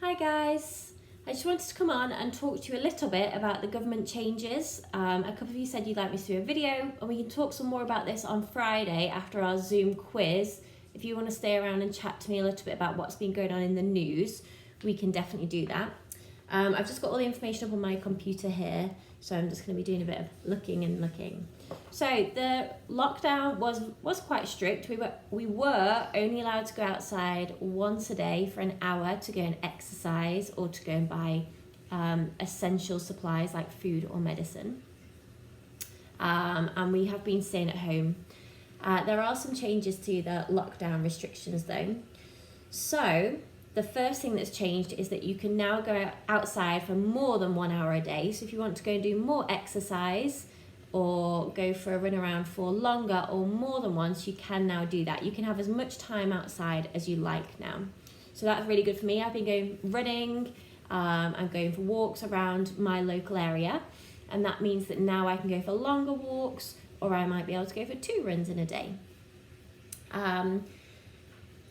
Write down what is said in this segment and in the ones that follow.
Hi guys, I just wanted to come on and talk to you a little bit about the government changes. A couple of you said you'd like me to do a video, and we can talk some more about this on Friday after our Zoom quiz. If you want to stay around and chat to me a little bit about what's been going on in the news, we can definitely do that. I've just got all the information up on my computer here, so I'm just going to be doing a bit of looking. So the lockdown was quite strict. We were only allowed to go outside once a day for an hour to go and exercise or to go and buy essential supplies like food or medicine. And we have been staying at home. There are some changes to the lockdown restrictions though. So the first thing that's changed is that you can now go outside for more than 1 hour a day. So if you want to go and do more exercise or go for a run around for longer or more than once, you can now do that. You can have as much time outside as you like now. So that's really good for me. I've been going running, I'm going for walks around my local area, and that means that now I can go for longer walks, or I might be able to go for 2 runs in a day.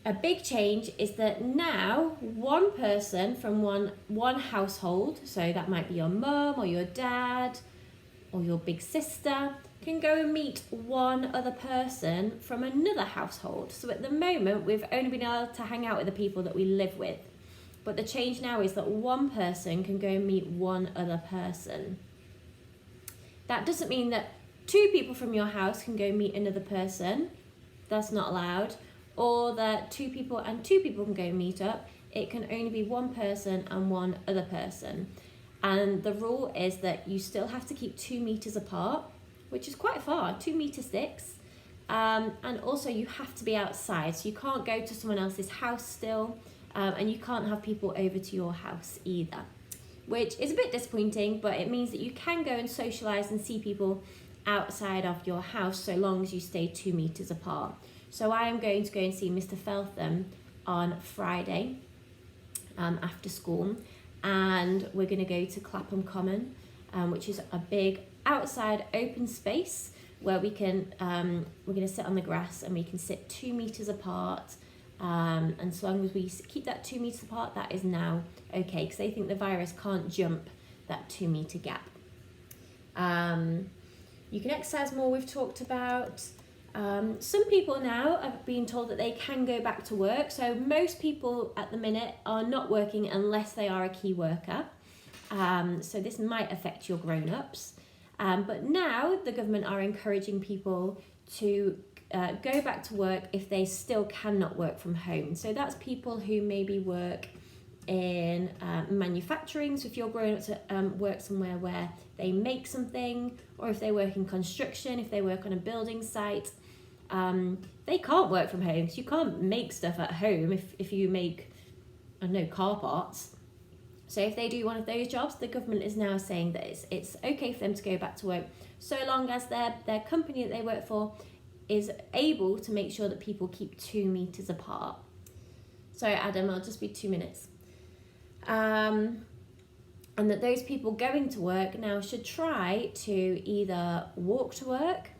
A big change is that now one person from one household, so that might be your mum or your dad or your big sister, can go and meet one other person from another household. So at the moment, we've only been able to hang out with the people that we live with. But the change now is that one person can go and meet one other person. That doesn't mean that 2 people from your house can go meet another person. That's not allowed. Or that 2 people and 2 people can go meet up. It can only be one person and one other person. And the rule is that you still have to keep 2 meters apart, which is quite far, 2 meter sticks. And also you have to be outside, so you can't go to someone else's house still, and you can't have people over to your house either, which is a bit disappointing, but it means that you can go and socialise and see people outside of your house so long as you stay 2 meters apart. So I am going to go and see Mr. Feltham on Friday after school, and we're going to go to Clapham Common, which is a big outside open space where we can we're going to sit on the grass and we can sit 2 meters apart, and so long as we keep that 2 meters apart, that is now okay, because they think the virus can't jump that 2 meter gap. You can exercise more, we've talked about. Some people now have been told that they can go back to work. So most people at the minute are not working unless they are a key worker. So this might affect your grown-ups. But now the government are encouraging people to go back to work if they still cannot work from home. So that's people who maybe work in manufacturing. So if you're grown up to work somewhere where they make something, or if they work in construction, if they work on a building site, they can't work from home, because you can't make stuff at home if you make, I don't know, car parts. So if they do one of those jobs, the government is now saying that it's okay for them to go back to work, so long as their company that they work for is able to make sure that people keep 2 meters apart. Sorry, Adam, I'll just be 2 minutes. And that those people going to work now should try to either walk to work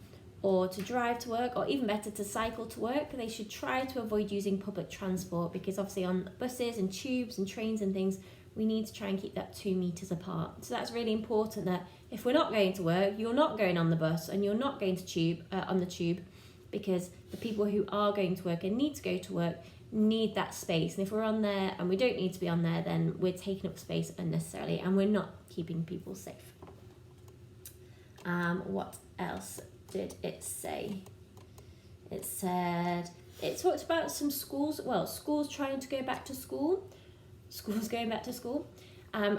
or to drive to work, or even better, to cycle to work. They should try to avoid using public transport, because obviously on buses and tubes and trains and things, we need to try and keep that 2 meters apart. So that's really important, that if we're not going to work, you're not going on the bus and you're not going to on the tube, because the people who are going to work and need to go to work need that space. And if we're on there and we don't need to be on there, then we're taking up space unnecessarily and we're not keeping people safe. What else did it say? It said, it talked about some schools, schools trying to go back to school, schools going back to school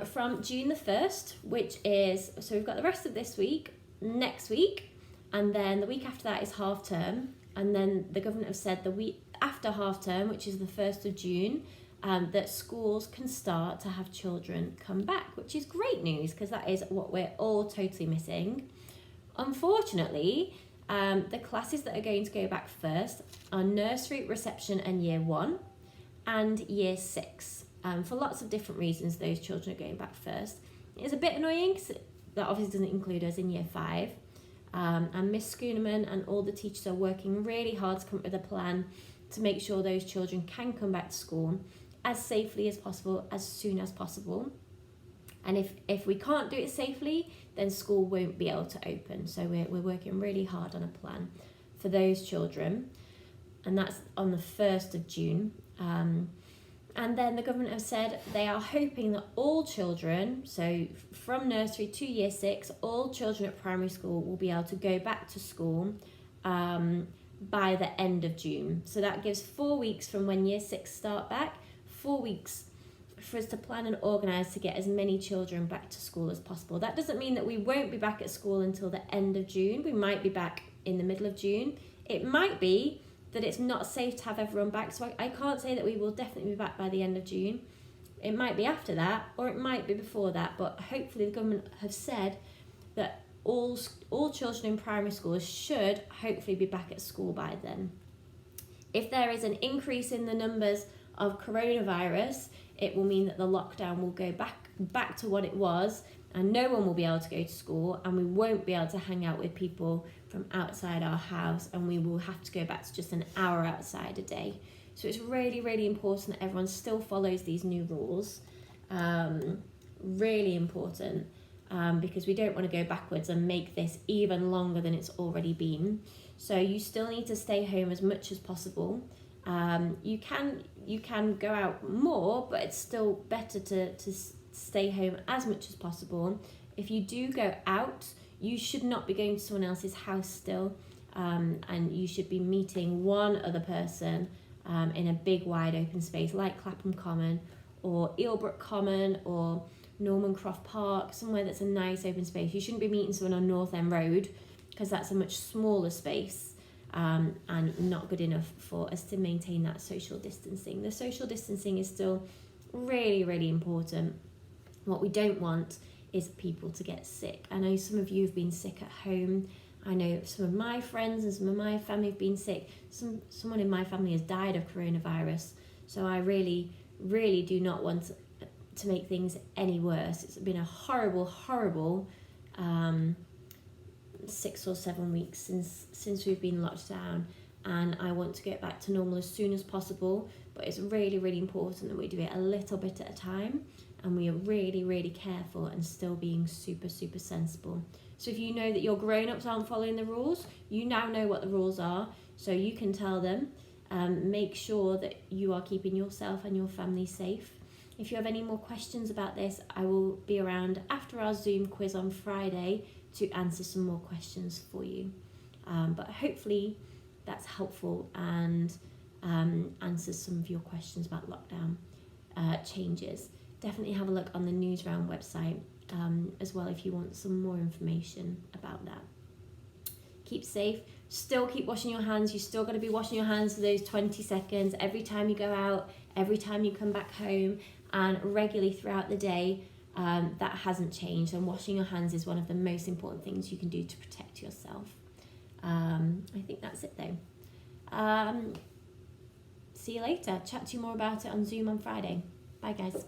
from June the 1st, which is, so we've got the rest of this week, next week, and then the week after that is half term. And then the government have said the week after half term, which is the 1st of June, that schools can start to have children come back, which is great news, because that is what we're all totally missing. Unfortunately, the classes that are going to go back first are nursery, reception and year 1 and year 6. For lots of different reasons, those children are going back first. It's a bit annoying, because that obviously doesn't include us in year 5. And Miss Schooneman and all the teachers are working really hard to come up with a plan to make sure those children can come back to school as safely as possible, as soon as possible. And if we can't do it safely, then school won't be able to open. So we're working really hard on a plan for those children. And that's on the 1st of June. And then the government have said they are hoping that all children, so from nursery to year 6, all children at primary school will be able to go back to school by the end of June. So that gives 4 weeks from when year 6 start back, 4 weeks for us to plan and organise to get as many children back to school as possible. That doesn't mean that we won't be back at school until the end of June. We might be back in the middle of June. It might be that it's not safe to have everyone back, so I can't say that we will definitely be back by the end of June. It might be after that, or it might be before that, but hopefully the government have said that all children in primary schools should hopefully be back at school by then. If there is an increase in the numbers of coronavirus, it will mean that the lockdown will go back to what it was, and no one will be able to go to school, and we won't be able to hang out with people from outside our house, and we will have to go back to just an hour outside a day. So it's really, really important that everyone still follows these new rules. Really important, because we don't want to go backwards and make this even longer than it's already been. So you still need to stay home as much as possible. You can go out more, but it's still better to stay home as much as possible. If you do go out, you should not be going to someone else's house still, and you should be meeting one other person in a big wide open space like Clapham Common or Eelbrook Common or Norman Croft Park, somewhere that's a nice open space. You shouldn't be meeting someone on North End Road, because that's a much smaller space and not good enough for us to maintain that social distancing. The social distancing is still really, really important. What we don't want is people to get sick. I know some of you have been sick at home. I know some of my friends and some of my family have been sick. Someone in my family has died of coronavirus. So I really, really do not want to make things any worse. It's been a horrible, horrible 6 or 7 weeks since we've been locked down, and I want to get back to normal as soon as possible. But it's really, really important that we do it a little bit at a time, and we are really, really careful and still being super, super sensible. So if you know that your grown-ups aren't following the rules, you now know what the rules are, so you can tell them. Make sure that you are keeping yourself and your family safe. If you have any more questions about this, I will be around after our Zoom quiz on Friday to answer some more questions for you. But hopefully that's helpful and answers some of your questions about lockdown changes. Definitely have a look on the Newsround website as well if you want some more information about that. Keep safe. Still keep washing your hands. You still got to be washing your hands for those 20 seconds every time you go out, every time you come back home, and regularly throughout the day. That hasn't changed, and washing your hands is one of the most important things you can do to protect yourself. I think that's it though. See you later. Chat to you more about it on Zoom on Friday. Bye guys.